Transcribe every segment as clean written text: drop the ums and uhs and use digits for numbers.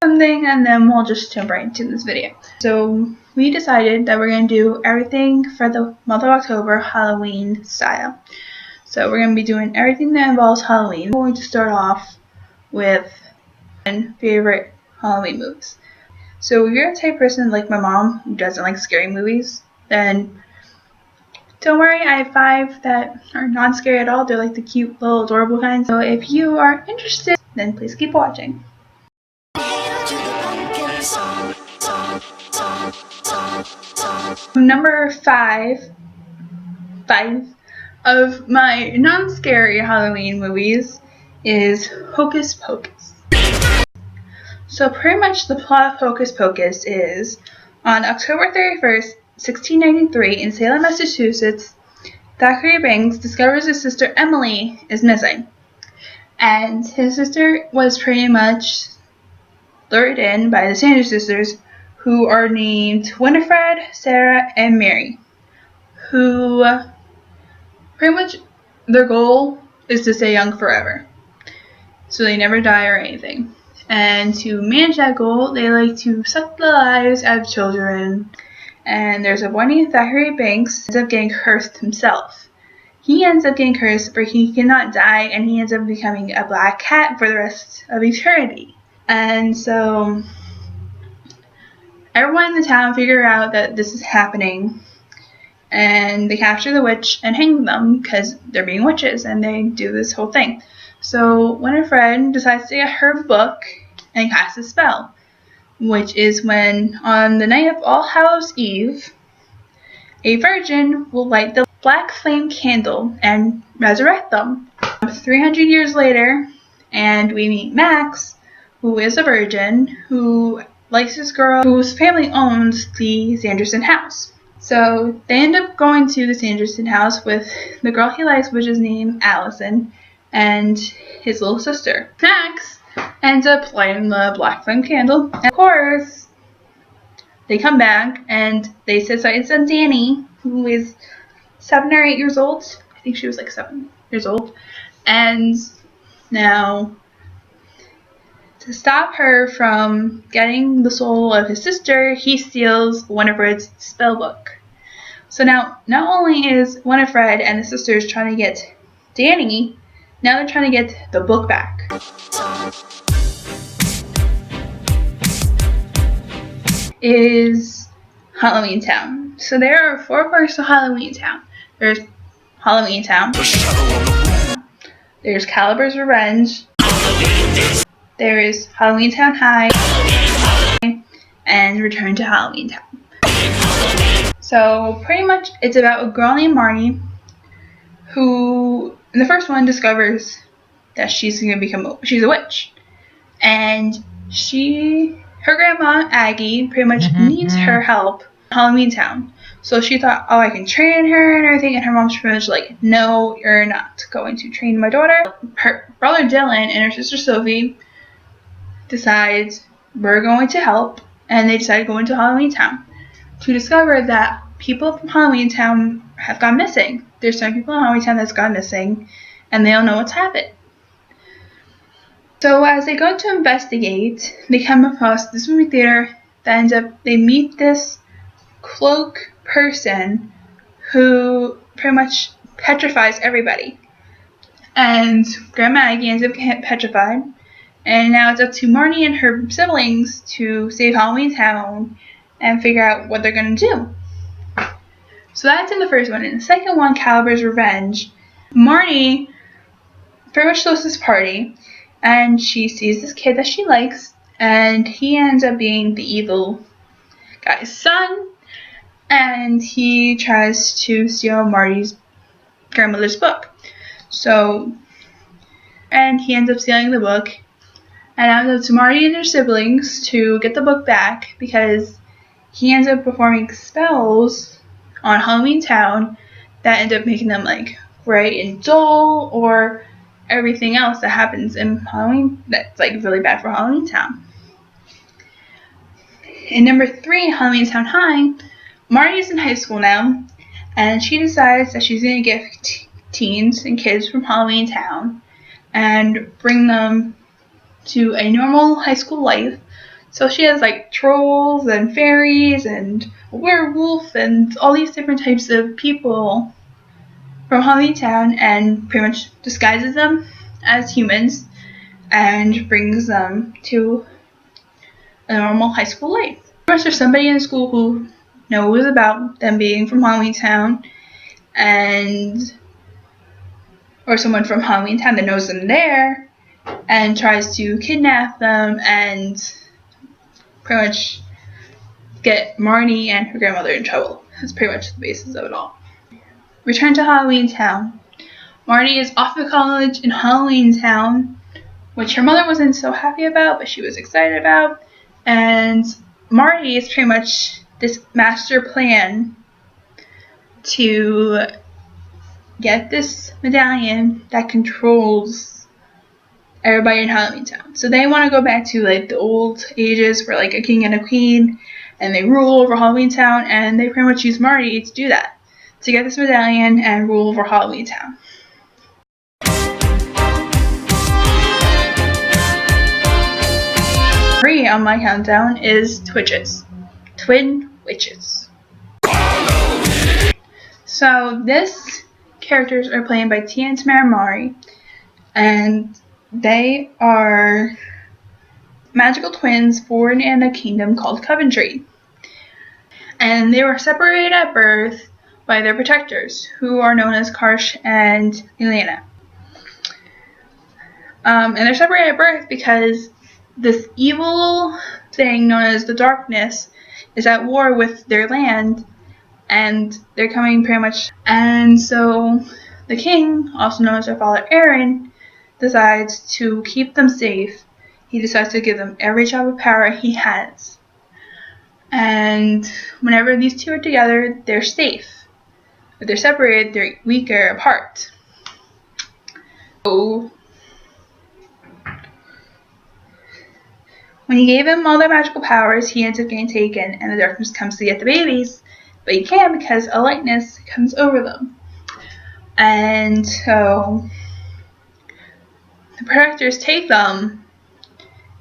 something, and then we'll just jump right into this video. So we decided that we're going to do everything for the month of October Halloween style. So we're going to be doing everything that involves Halloween. We're going to start off with favorite Halloween movies. So if you're a type of person like my mom who doesn't like scary movies, then don't worry, I have 5 that are not scary at all. They're like the cute little adorable kinds. So if you are interested, then please keep watching. Number 5 of my non-scary Halloween movies is Hocus Pocus. So pretty much the plot of Hocus Pocus is on October 31st, 1693 in Salem, Massachusetts, Thackeray Banks discovers his sister Emily is missing. And his sister was pretty much lured in by the Sanders sisters, who are named Winifred, Sarah, and Mary, who pretty much their goal is to stay young forever, so they never die or anything. And to manage that goal, they like to suck the lives out of children. And there's a boy named Thackeray Banks who ends up getting cursed himself. He ends up getting cursed where he cannot die, and he ends up becoming a black cat for the rest of eternity. And so everyone in the town figure out that this is happening, and they capture the witch and hang them because they're being witches, and they do this whole thing. So Winifred decides to get her book and cast a spell, which is when on the night of All Hallows Eve, a virgin will light the black flame candle and resurrect them. 300 years later, and we meet Max, who is a virgin, who likes this girl whose family owns the Sanderson house. So they end up going to the Sanderson house with the girl he likes, which is named Allison, and his little sister. Max ends up lighting the black flame candle, and of course they come back and they set sights on Danny, who is 7 or 8 years old. I think she was like 7 years old. And now, to stop her from getting the soul of his sister, he steals Winifred's spell book. So now, not only is Winifred and the sisters trying to get Danny, now they're trying to get the book back. Is Halloween Town. So there are 4 parts to Halloween Town. There's Halloween Town, there's Calibur's Revenge, there is Halloween Town High, and Return to Halloween Town. So pretty much it's about a girl named Marnie who in the first one discovers that she's a witch, and her grandma Aggie pretty much needs her help in Halloween Town. So she thought, oh, I can train her and everything, and her mom's pretty much like, no, you're not going to train my daughter. Her brother Dylan and her sister Sophie decides we're going to help, and they decide to go into Halloween Town to discover that people from Halloween Town have gone missing. There's some people in Halloween Town that's gone missing, and they don't know what's happened. So as they go to investigate, they come across this movie theater that they meet this cloak person who pretty much petrifies everybody. And Grandma Aggie ends up getting petrified, and now it's up to Marnie and her siblings to save Halloween Town and figure out what they're going to do. So that's in the first one. In the second one, Calibur's Revenge, Marnie pretty much throws this party, and she sees this kid that she likes, and he ends up being the evil guy's son, and he tries to steal Marty's grandmother's book. And he ends up stealing the book, and now it's up to Marty and her siblings to get the book back, because he ends up performing spells on Halloween Town that end up making them like gray and dull, or everything else that happens in Halloween that's like really bad for Halloween Town. In number 3, Halloween Town High, Marty's in high school now, and she decides that she's going to gift teens and kids from Halloween Town and bring them to a normal high school life. So she has like trolls and fairies and a werewolf and all these different types of people from Halloween Town, and pretty much disguises them as humans and brings them to a normal high school life. Of course, there's somebody in school who knows about them being from Halloween Town, or someone from Halloween Town that knows them there, and tries to kidnap them and pretty much get Marnie and her grandmother in trouble. That's pretty much the basis of it all. Return to Halloween Town. Marnie is off to college in Halloween Town, which her mother wasn't so happy about, but she was excited about. And Marnie is pretty much this master plan to get this medallion that controls everybody in Halloween Town. So they want to go back to like the old ages where like a king and a queen and they rule over Halloween Town, and they pretty much use Marty to do that, to get this medallion and rule over Halloween Town. 3 on my countdown is Twitches. Twin Witches. So this characters are played by Tia and Tamara Mari, and they are magical twins born in a kingdom called Coventry. And they were separated at birth by their protectors, who are known as Karsh and Elena. And they're separated at birth because this evil thing known as the Darkness is at war with their land, and they're coming pretty much. And so the king, also known as their father Aaron, decides to keep them safe. He decides to give them every drop of power he has. And whenever these two are together, they're safe. If they're separated, they're weaker apart. So when he gave him all their magical powers, he ends up getting taken, and the darkness comes to get the babies. But he can't because a lightness comes over them. And so the protectors take them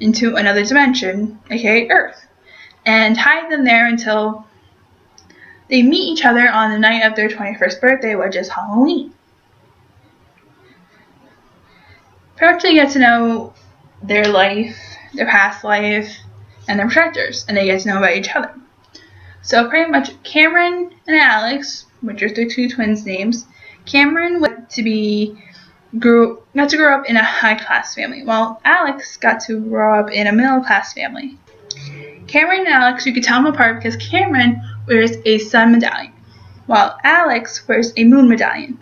into another dimension, aka Earth, and hide them there until they meet each other on the night of their 21st birthday, which is Halloween. Pretty much they get to know their life, their past life, and their protectors, and they get to know about each other. So pretty much Cameron and Alex, which are their 2 twins' names, Cameron got to grow up in a high-class family, while Alex got to grow up in a middle-class family. Cameron and Alex, you can tell them apart because Cameron wears a sun medallion, while Alex wears a moon medallion.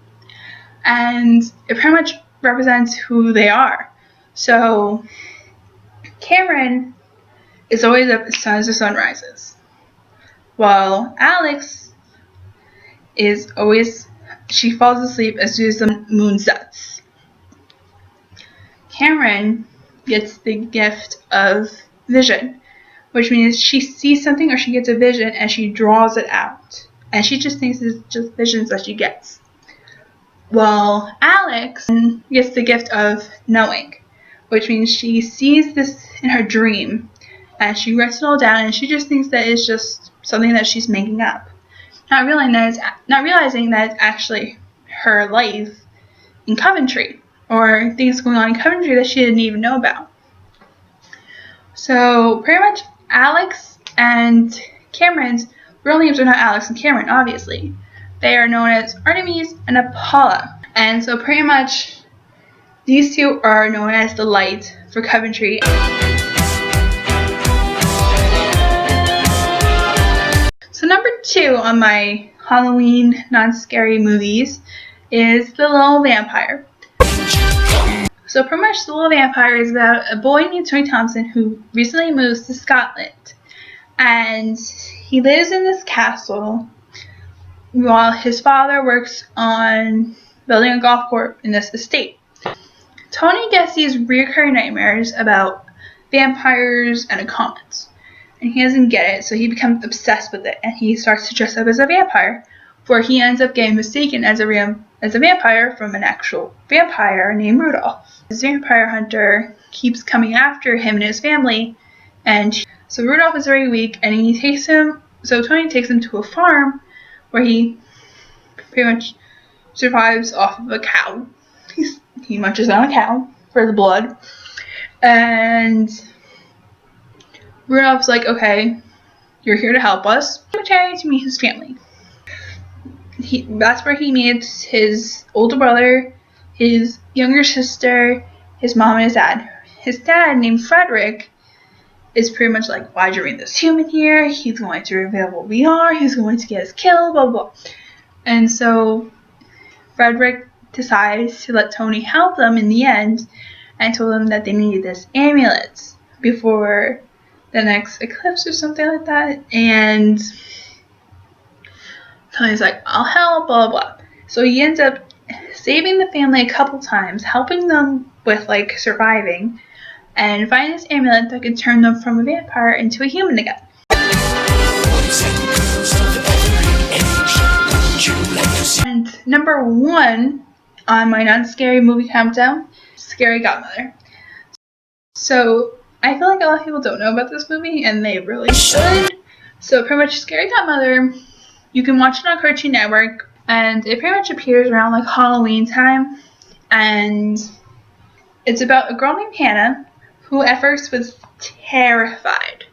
And it pretty much represents who they are. So Cameron is always up as soon as the sun rises, while Alex she falls asleep as soon as the moon sets. Cameron gets the gift of vision, which means she sees something or she gets a vision and she draws it out. And she just thinks it's just visions that she gets. While Alex gets the gift of knowing, which means she sees this in her dream and she writes it all down, and she just thinks that it's just something that she's making up, not realizing that it's actually her life in Coventry, or things going on in Coventry that she didn't even know about. So pretty much Alex and Cameron's real names are not Alex and Cameron, obviously. They are known as Artemis and Apollo. And so pretty much these two are known as the light for Coventry. So number 2 on my Halloween non-scary movies is The Little Vampire. So pretty much The Little Vampire is about a boy named Tony Thompson who recently moves to Scotland. And he lives in this castle while his father works on building a golf course in this estate. Tony gets these recurring nightmares about vampires and a comet. And he doesn't get it, so he becomes obsessed with it, and he starts to dress up as a vampire, where he ends up getting mistaken as a vampire from an actual vampire named Rudolph. This vampire hunter keeps coming after him and his family, and so Rudolph is very weak, and Tony takes him to a farm where he pretty much survives off of a cow. He munches on a cow for the blood, and Rudolph's like, okay, you're here to help us. Cemetery to meet his family. That's where he meets his older brother, his younger sister, his mom, and his dad. His dad, named Frederick, is pretty much like, why'd you bring this human here? He's going to reveal what we are. He's going to get us killed, blah, blah. And so Frederick decides to let Tony help them in the end, and told them that they needed this amulet before the next eclipse or something like that. And Tony's like, I'll help, blah, blah. So he ends up saving the family a couple times, helping them with, like, surviving, and finding this amulet that can turn them from a vampire into a human again. And number 1 on my non-scary movie countdown, Scary Godmother. So I feel like a lot of people don't know about this movie, and they really should. So pretty much Scary Godmother, you can watch it on Cartoon Network, and it pretty much appears around like Halloween time, and it's about a girl named Hannah who at first was terrified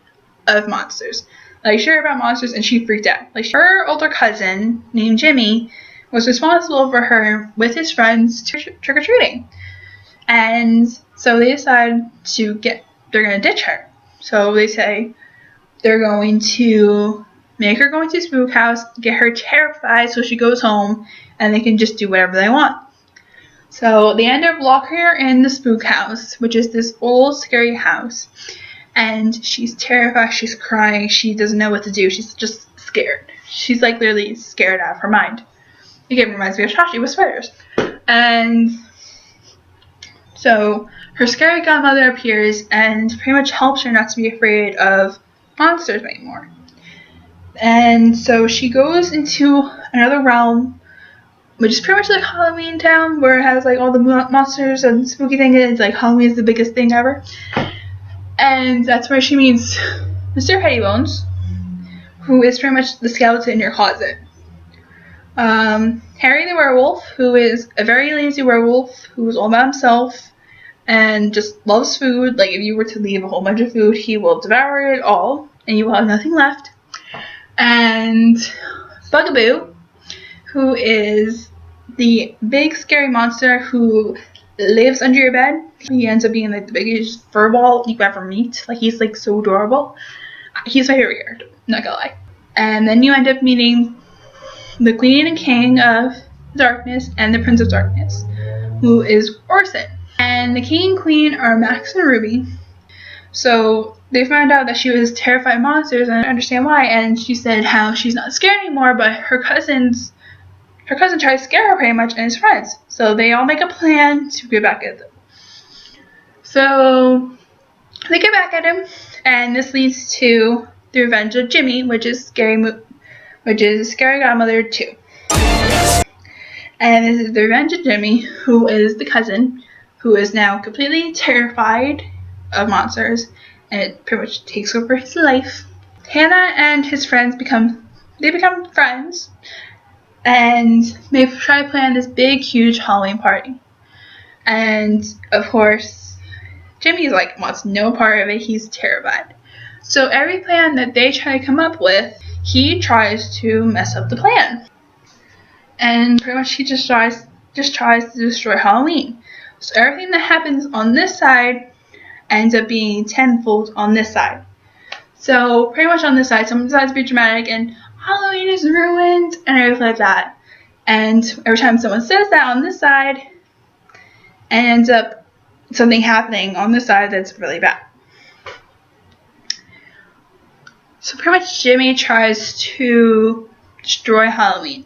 of monsters. Like, she heard about monsters and she freaked out. Like, her older cousin named Jimmy was responsible for her with his friends trick-or-treating. And so they decide they're going to ditch her. So they say they're going to make her go into a spook house, get her terrified so she goes home, and they can just do whatever they want. So they end up locking her in the spook house, which is this old scary house. And she's terrified, she's crying, she doesn't know what to do, she's just scared. She's like literally scared out of her mind. It reminds me of Shashi with spiders. And so her scary godmother appears and pretty much helps her not to be afraid of monsters anymore. And so she goes into another realm, which is pretty much like Halloween Town, where it has like all the monsters and spooky things. It's like Halloween is the biggest thing ever. And that's where she meets Mr. Pettybones, who is pretty much the skeleton in your closet. Harry the werewolf, who is a very lazy werewolf, who is all by himself and just loves food. Like, if you were to leave a whole bunch of food, he will devour it all and you will have nothing left. And Bugaboo, who is the big scary monster who lives under your bed. He ends up being like the biggest furball you could ever meet. Like, he's like so adorable. He's my favorite character, not gonna lie. And then you end up meeting the Queen and King of Darkness and the Prince of Darkness, who is Orson. And the King and Queen are Max and Ruby. So they found out that she was terrified of monsters, and I understand why. And she said how she's not scared anymore, but her cousin tried to scare her pretty much, and his friends. So they all make a plan to get back at them. So they get back at him, and this leads to the Revenge of Jimmy, which is Scary Godmother 2. And this is the Revenge of Jimmy, who is the cousin, who is now completely terrified of monsters, and it pretty much takes over his life. Hannah and his friends become friends, and they try to plan this big, huge Halloween party. And of course, Jimmy's like wants no part of it. He's terrified. So every plan that they try to come up with, he tries to mess up the plan. And pretty much he just tries to destroy Halloween. So everything that happens on this side ends up being tenfold on this side. So pretty much on this side, someone decides to be dramatic and Halloween is ruined and everything like that. And every time someone says that on this side, it ends up something happening on this side that's really bad. So pretty much Jimmy tries to destroy Halloween.